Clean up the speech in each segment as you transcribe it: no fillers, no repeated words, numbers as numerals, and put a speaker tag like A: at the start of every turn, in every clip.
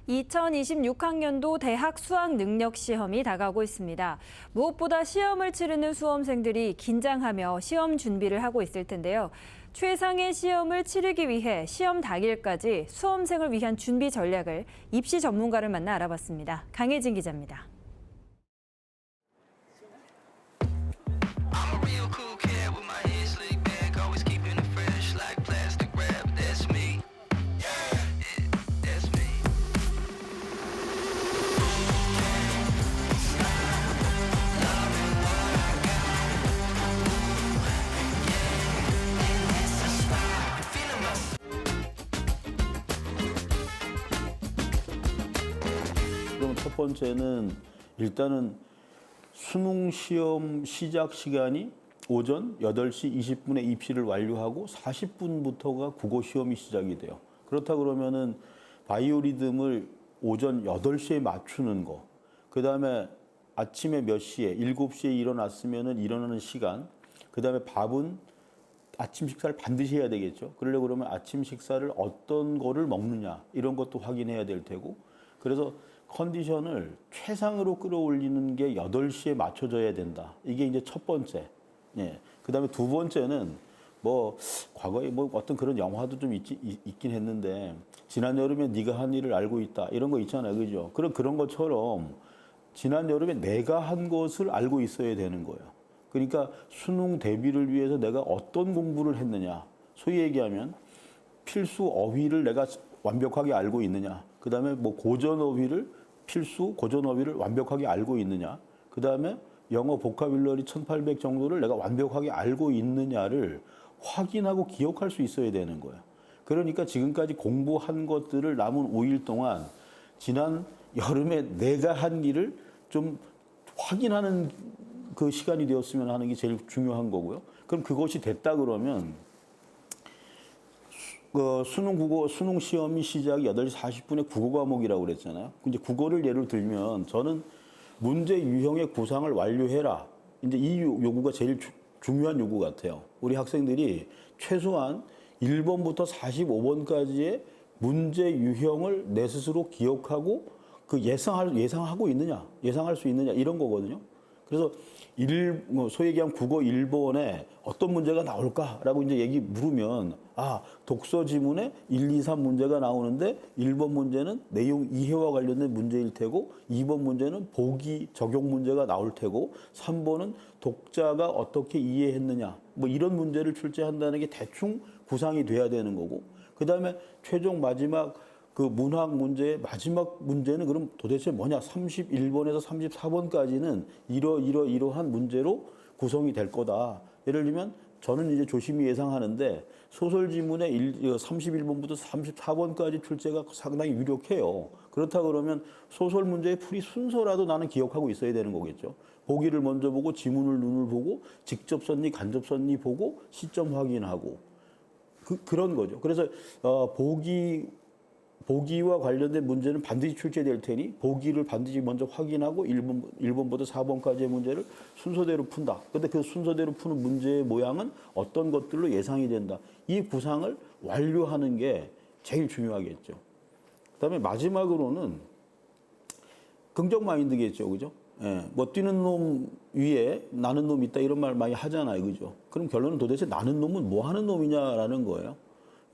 A: 2026학년도 대학 수학 능력 시험이 다가오고 있습니다. 무엇보다 시험을 치르는 수험생들이 긴장하며 시험 준비를 하고 있을 텐데요. 최상의 시험을 치르기 위해 시험 당일까지 수험생을 위한 준비 전략을 입시 전문가를 만나 알아봤습니다. 강혜진 기자입니다.
B: 그럼 첫 번째는 일단은 수능 시험 시작 시간이 오전 8시 20분에 입시를 완료하고 40분부터가 국어 시험이 시작이 돼요. 그렇다 그러면은 바이오리듬을 오전 8시에 맞추는 거. 그다음에 아침에 몇 시에 7시에 일어났으면은 일어나는 시간. 그다음에 밥은 아침 식사를 반드시 해야 되겠죠. 그러려고 그러면 아침 식사를 어떤 거를 먹느냐 이런 것도 확인해야 될 테고. 그래서 컨디션을 최상으로 끌어올리는 게 8시에 맞춰져야 된다. 이게 이제 첫 번째. 예. 그다음에 두 번째는 뭐 과거에 뭐 어떤 그런 영화도 좀 있긴 했는데 지난 여름에 네가 한 일을 알고 있다. 이런 거 있잖아요. 그죠? 그런 것처럼 지난 여름에 내가 한 것을 알고 있어야 되는 거예요. 그러니까 수능 대비를 위해서 내가 어떤 공부를 했느냐. 소위 얘기하면 필수 어휘를 내가 완벽하게 알고 있느냐. 그다음에 뭐 고전 어휘를 완벽하게 알고 있느냐. 그다음에 영어 보카뷸러리 1800 정도를 내가 완벽하게 알고 있느냐를 확인하고 기억할 수 있어야 되는 거예요. 그러니까 지금까지 공부한 것들을 남은 5일 동안 지난 여름에 내가 한 일을 좀 확인하는 그 시간이 되었으면 하는 게 제일 중요한 거고요. 그럼 그것이 됐다 그러면 수능 시험이 시작이 8시 40분에 국어 과목이라고 그랬잖아요. 이제 국어를 예를 들면 저는 문제 유형의 구상을 완료해라. 이제 이 요구가 제일 중요한 요구 같아요. 우리 학생들이 최소한 1번부터 45번까지의 문제 유형을 내 스스로 기억하고 그 예상하고 있느냐, 예상할 수 있느냐 이런 거거든요. 그래서 소위 얘기한 국어 1번에 어떤 문제가 나올까라고 이제 물으면, 독서 지문에 1, 2, 3 문제가 나오는데 1번 문제는 내용 이해와 관련된 문제일 테고 2번 문제는 보기 적용 문제가 나올 테고 3번은 독자가 어떻게 이해했느냐 뭐 이런 문제를 출제한다는 게 대충 구상이 돼야 되는 거고, 그 다음에 최종 마지막 그 문학 문제의 마지막 문제는 그럼 도대체 뭐냐? 31번에서 34번까지는 이러한 문제로 구성이 될 거다. 예를 들면 저는 이제 조심히 예상하는데 소설 지문의 31번부터 34번까지 출제가 상당히 유력해요. 그렇다 그러면 소설 문제의 풀이 순서라도 나는 기억하고 있어야 되는 거겠죠. 보기를 먼저 보고 지문을 눈을 보고 직접 썼니 간접 썼니 보고 시점 확인하고 그런 거죠. 그래서 보기와 관련된 문제는 반드시 출제될 테니 보기를 반드시 먼저 확인하고 1번부터 4번까지의 문제를 순서대로 푼다. 근데 그 순서대로 푸는 문제의 모양은 어떤 것들로 예상이 된다. 이 구상을 완료하는 게 제일 중요하겠죠. 그다음에 마지막으로는 긍정 마인드겠죠. 그죠? 예, 뭐 뛰는 놈 위에 나는 놈 있다 이런 말 많이 하잖아요. 그죠? 그럼 결론은 도대체 나는 놈은 뭐 하는 놈이냐라는 거예요.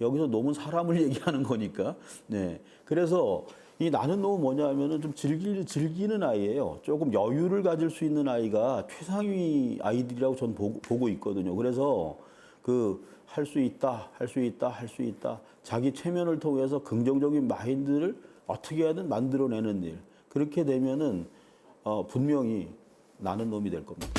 B: 여기서 놈은 사람을 얘기하는 거니까. 네. 그래서 이 나는 놈은 뭐냐 하면은 좀 즐기는 아이예요. 조금 여유를 가질 수 있는 아이가 최상위 아이들이라고 저는 보고 있거든요. 그래서 할 수 있다, 할 수 있다, 할 수 있다. 자기 체면을 통해서 긍정적인 마인드를 어떻게 하든 만들어내는 일. 그렇게 되면은, 분명히 나는 놈이 될 겁니다.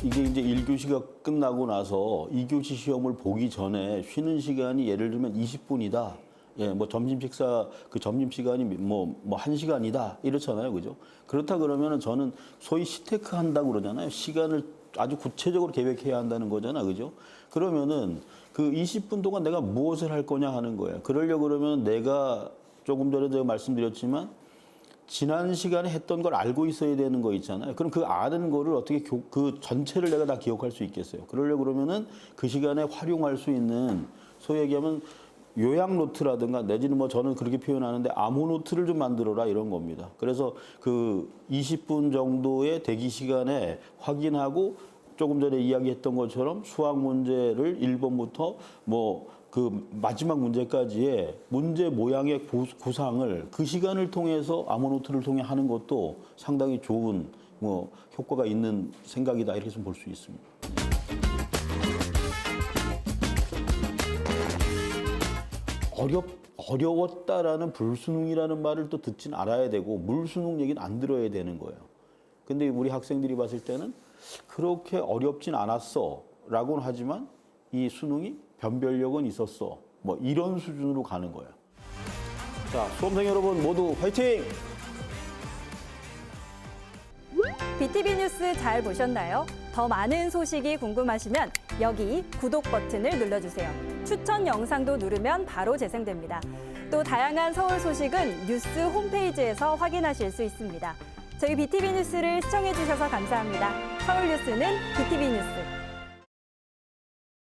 B: 이게 이제 1교시가 끝나고 나서 2교시 시험을 보기 전에 쉬는 시간이 예를 들면 20분이다. 예, 뭐 점심시간이 뭐 1시간이다. 이렇잖아요. 그죠? 그렇다 그러면은 저는 소위 시테크 한다고 그러잖아요. 시간을 아주 구체적으로 계획해야 한다는 거잖아. 그죠? 그러면은 그 20분 동안 내가 무엇을 할 거냐 하는 거예요. 그러려고 그러면 내가 조금 전에 제가 말씀드렸지만 지난 시간에 했던 걸 알고 있어야 되는 거 있잖아요. 그럼 그 아는 거를 어떻게 그 전체를 내가 다 기억할 수 있겠어요. 그러려고 그러면은 그 시간에 활용할 수 있는 소위 얘기하면 요약 노트라든가 내지는 뭐 저는 그렇게 표현하는데 암호 노트를 좀 만들어라 이런 겁니다. 그래서 그 20분 정도의 대기 시간에 확인하고 조금 전에 이야기했던 것처럼 수학 문제를 1번부터 뭐 그 마지막 문제까지의 문제 모양의 구상을 그 시간을 통해서 암호 노트를 통해 하는 것도 상당히 좋은 뭐 효과가 있는 생각이다 이렇게 좀 볼 수 있습니다. 어려웠다라는 불수능이라는 말을 또 듣진 알아야 되고 물수능 얘기는 안 들어야 되는 거예요. 근데 우리 학생들이 봤을 때는 그렇게 어렵진 않았어 라고는 하지만 이 수능이 변별력은 있었어. 뭐 이런 수준으로 가는 거예요. 자, 수험생 여러분 모두 화이팅!
A: BTV 뉴스 잘 보셨나요? 더 많은 소식이 궁금하시면 여기 구독 버튼을 눌러주세요. 추천 영상도 누르면 바로 재생됩니다. 또 다양한 서울 소식은 뉴스 홈페이지에서 확인하실 수 있습니다. 저희 BTV 뉴스를 시청해주셔서 감사합니다. 서울 뉴스는 BTV 뉴스.